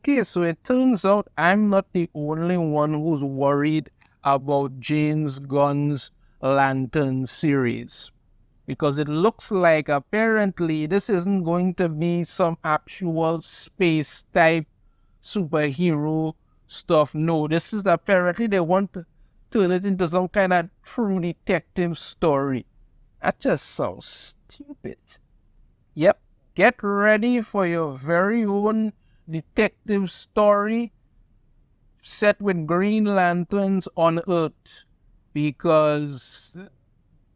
Okay, so it turns out I'm not the only one who's worried about James Gunn's Lantern series. Because it looks like apparently this isn't going to be some actual space type superhero stuff. No, this is apparently they want to turn it into some kind of true detective story. That just sounds stupid. Yep, get ready for your very own detective story set with Green Lanterns on Earth. Because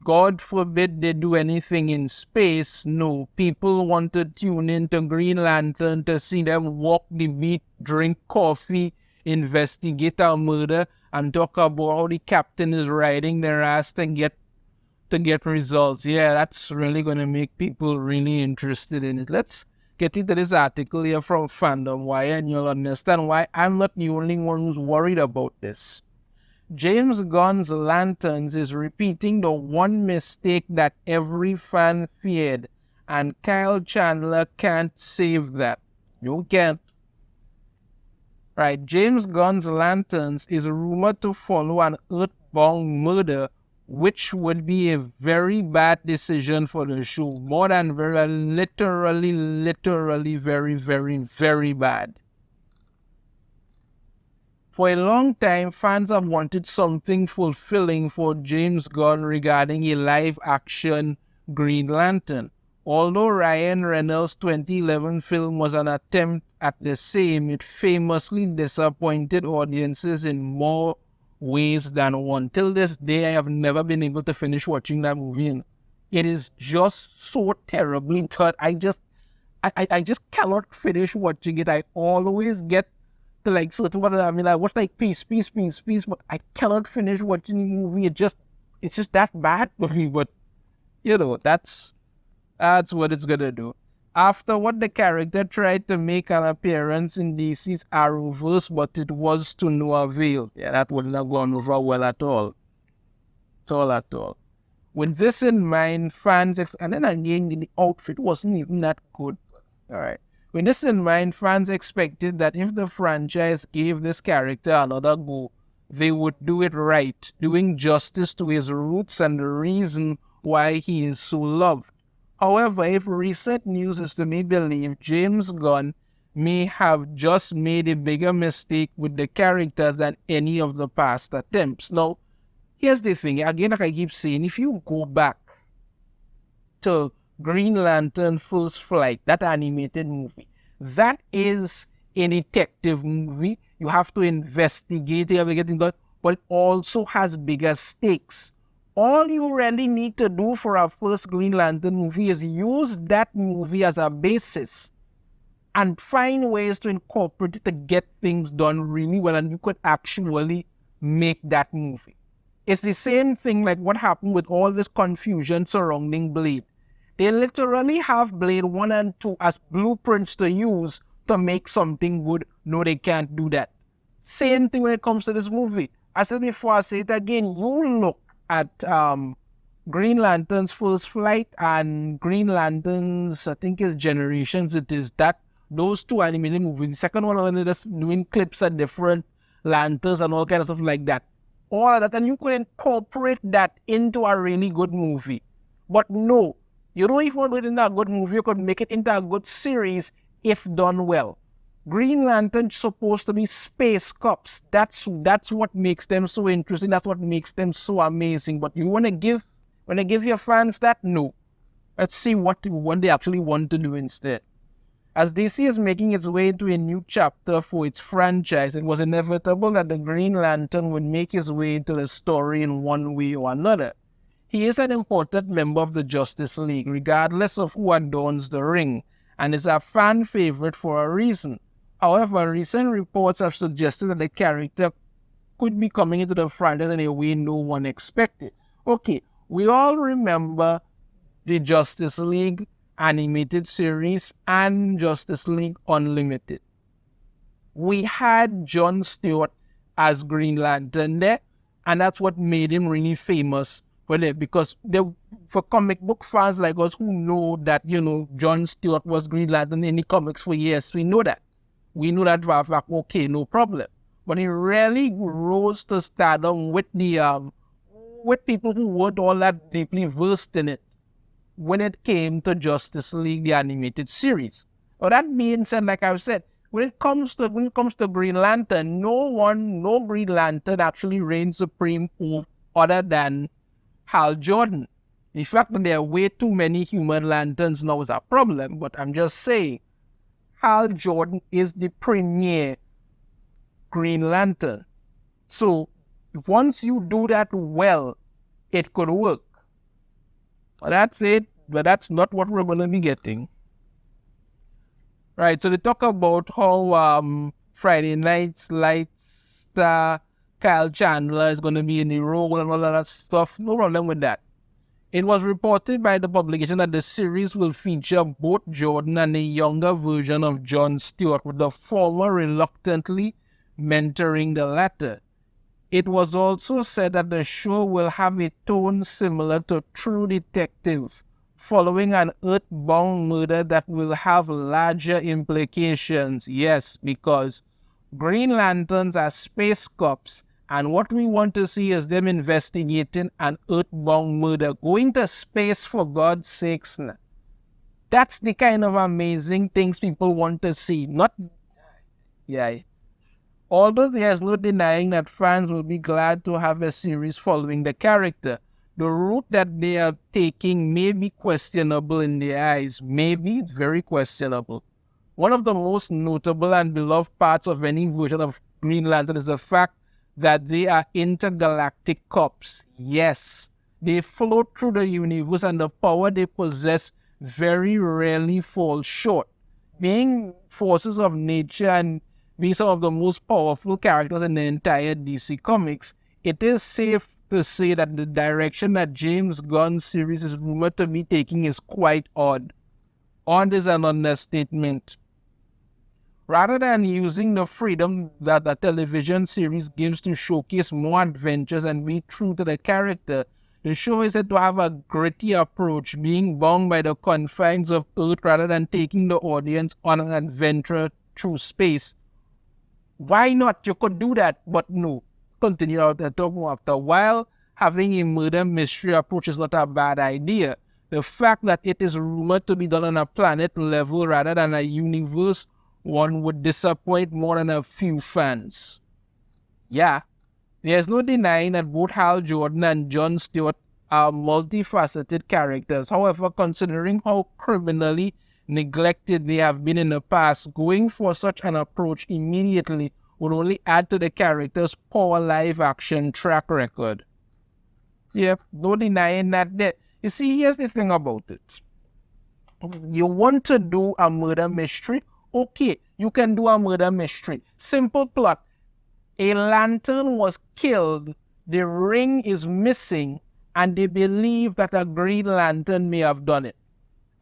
God forbid they do anything in space. No, people want to tune into Green Lantern to see them walk the beat, drink coffee, investigate a murder, and talk about how the captain is riding their ass to get results. Yeah, that's really gonna make people really interested in it. Let's get into this article here from Fandom Wire, and you'll understand why I'm not the only one who's worried about this. James Gunn's Lanterns is repeating the one mistake that every fan feared, and Kyle Chandler can't save that. You can't. Right, James Gunn's Lanterns is rumored to follow an Earthbound murder, which would be a very bad decision for the show. More than very, literally very, very, very bad. For a long time, fans have wanted something fulfilling for James Gunn regarding a live-action Green Lantern. Although Ryan Reynolds' 2011 film was an attempt at the same, it famously disappointed audiences in more ways than one. Till this day, I have never been able to finish watching that movie. It is just so terribly done. I just cannot finish watching it. I always get to like certain what I mean, I watch like peace, but I cannot finish watching the movie. It's just that bad for me. But that's what it's gonna do. After what the character tried to make an appearance in DC's Arrowverse, but it was to no avail. Yeah, that wouldn't have gone over well at all. At all. With this in mind, fans, and then again, the outfit wasn't even that good. All right. With this in mind, fans expected that if the franchise gave this character another go, they would do it right, doing justice to his roots and the reason why he is so loved. However, if recent news is to be believed, James Gunn may have just made a bigger mistake with the character than any of the past attempts. Now, here's the thing, again, like I keep saying, if you go back to Green Lantern First Flight, that animated movie, that is a detective movie. You have to investigate, you have to get into it, but it also has bigger stakes. All you really need to do for our first Green Lantern movie is use that movie as a basis and find ways to incorporate it to get things done really well, and you could actually make that movie. It's the same thing like what happened with all this confusion surrounding Blade. They literally have Blade 1 and 2 as blueprints to use to make something good. No, they can't do that. Same thing when it comes to this movie. I said before, I say it again, you look at Green Lantern's First Flight and Green Lantern's, I think it's Generations, it is that, those two animated movies. The second one, when they're just doing clips at different lanterns and all kind of stuff like that. All of that, and you could incorporate that into a really good movie. But no, you don't even want to do it into a good movie. You could make it into a good series if done well. Green Lantern's supposed to be space cops. That's what makes them so interesting. That's what makes them so amazing. But you want to give your fans that? No. Let's see what they actually want to do instead. As DC is making its way into a new chapter for its franchise, it was inevitable that the Green Lantern would make his way into the story in one way or another. He is an important member of the Justice League, regardless of who adorns the ring, and is a fan favorite for a reason. However, recent reports have suggested that the character could be coming into the franchise in a way no one expected. Okay, we all remember the Justice League animated series and Justice League Unlimited. We had Jon Stewart as Green Lantern there, and that's what made him really famous for it, because for comic book fans like us who know that, Jon Stewart was Green Lantern in the comics for years, we know that. we knew that okay, no problem. But he really rose to stardom with with people who weren't all that deeply versed in it when it came to Justice League, the animated series. Well, that being said, like I've said, when it comes to Green Lantern, no Green Lantern actually reigns supreme other than Hal Jordan. In fact, there are way too many human lanterns now is a problem, but I'm just saying, Hal Jordan is the premier Green Lantern. So once you do that well, it could work. But that's it, but that's not what we're going to be getting. Right, so they talk about how Friday Night's Lights Kyle Chandler is going to be in the role and all of that stuff. No problem with that. It was reported by the publication that the series will feature both Jordan and a younger version of John Stewart, with the former reluctantly mentoring the latter. It was also said that the show will have a tone similar to True Detective, following an earthbound murder that will have larger implications. Yes, because Green Lanterns are space cops, and what we want to see is them investigating an earthbound murder. Going to space, for God's sakes. That's the kind of amazing things people want to see. Not, yeah. Although there's no denying that fans will be glad to have a series following the character, the route that they are taking may be questionable in their eyes. Maybe very questionable. One of the most notable and beloved parts of any version of Green Lantern is the fact that they are intergalactic cups. Yes, they float through the universe, and the power they possess very rarely falls short. Being forces of nature and being some of the most powerful characters in the entire DC Comics, it is safe to say that the direction that James Gunn's series is rumored to be taking is quite odd. Odd is an understatement. Rather than using the freedom that the television series gives to showcase more adventures and be true to the character, the show is said to have a gritty approach, being bound by the confines of Earth rather than taking the audience on an adventure through space. Why not? You could do that, but no. Continue out and talk more after. While having a murder mystery approach is not a bad idea, the fact that it is rumored to be done on a planet level rather than a universe one would disappoint more than a few fans. Yeah, there's no denying that both Hal Jordan and John Stewart are multifaceted characters. However, considering how criminally neglected they have been in the past, going for such an approach immediately would only add to the character's poor live-action track record. Yep, no denying that. You see, here's the thing about it. You want to do a murder mystery? Okay, you can do a murder mystery. Simple plot. A lantern was killed, the ring is missing, and they believe that a Green Lantern may have done it.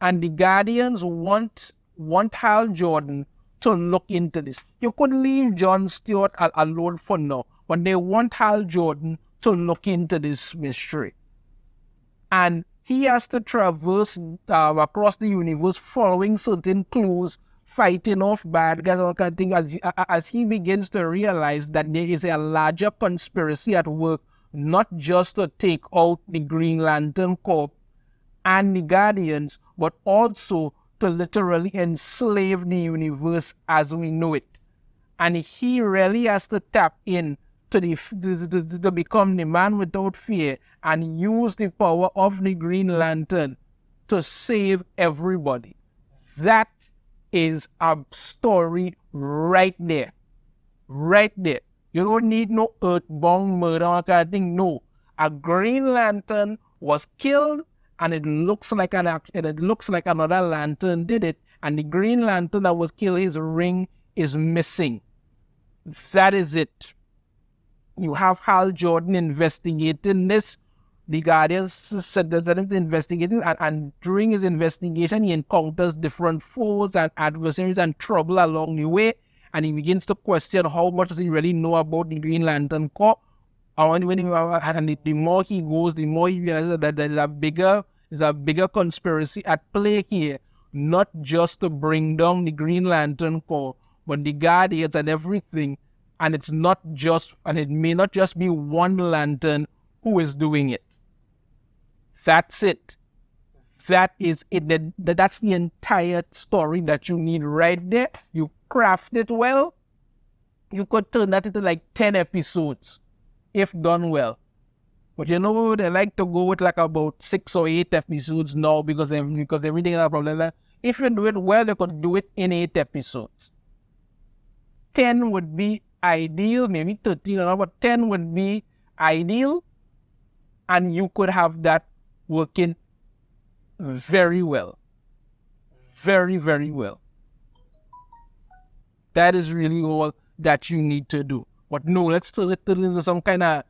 And the Guardians want Hal Jordan to look into this. You could leave John Stewart alone for now, but they want Hal Jordan to look into this mystery. And he has to traverse across the universe following certain clues, fighting off bad guys, all kind of thing, as he begins to realize that there is a larger conspiracy at work, not just to take out the Green Lantern Corps and the Guardians, but also to literally enslave the universe as we know it. And he really has to tap in to become the man without fear and use the power of the Green Lantern to save everybody. That is a story right there. Right there. You don't need no earthbound murder or kind of thing. No. A Green Lantern was killed, and it looks like another lantern did it, and the Green Lantern that was killed, his ring is missing. That is it. You have Hal Jordan investigating this. The Guardians said that he's investigating, and during his investigation, he encounters different foes and adversaries and trouble along the way, and he begins to question how much does he really know about the Green Lantern Corps. And the more he goes, the more he realizes that there's a bigger conspiracy at play here, not just to bring down the Green Lantern Corps, but the Guardians and everything, and it may not just be one lantern who is doing it. That's it. That is it. That's the entire story that you need right there. You craft it well, you could turn that into like 10 episodes if done well. But you know, they like to go with like about 6 or 8 episodes now because everything is a problem. If you do it well, you could do it in 8 episodes. 10 would be ideal, maybe 13 or but 10 would be ideal, and you could have that working very well. Very, very well. That is really all that you need to do. But no, let's turn it into some kind of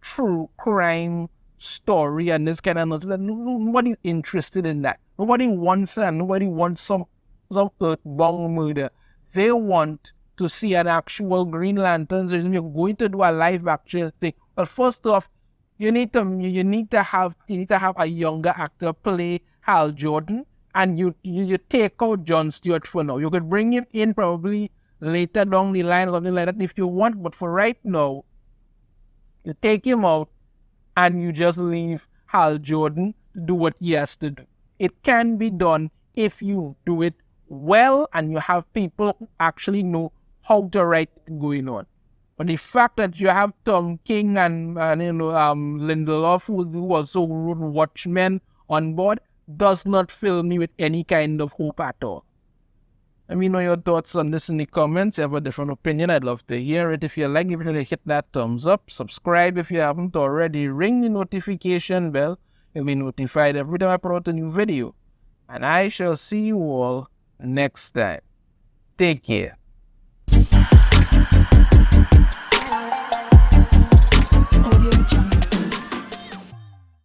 true crime story and this kind of nonsense. Nobody's interested in that. Nobody wants that. Nobody wants some earthbound murder. They want to see an actual Green Lantern. So you're going to do a live action thing. But first off, you need to have a younger actor play Hal Jordan, and you take out Jon Stewart for now. You could bring him in probably later down the line or something like that if you want, but for right now, you take him out and you just leave Hal Jordan to do what he has to do. It can be done if you do it well and you have people who actually know how to write it going on. But the fact that you have Tom King and Lindelof, who also wrote Watchmen, on board, does not fill me with any kind of hope at all. Let me know your thoughts on this in the comments. If you have a different opinion, I'd love to hear it. If you like, give it a hit that thumbs up. Subscribe if you haven't already. Ring the notification bell. You'll be notified every time I put out a new video. And I shall see you all next time. Take care.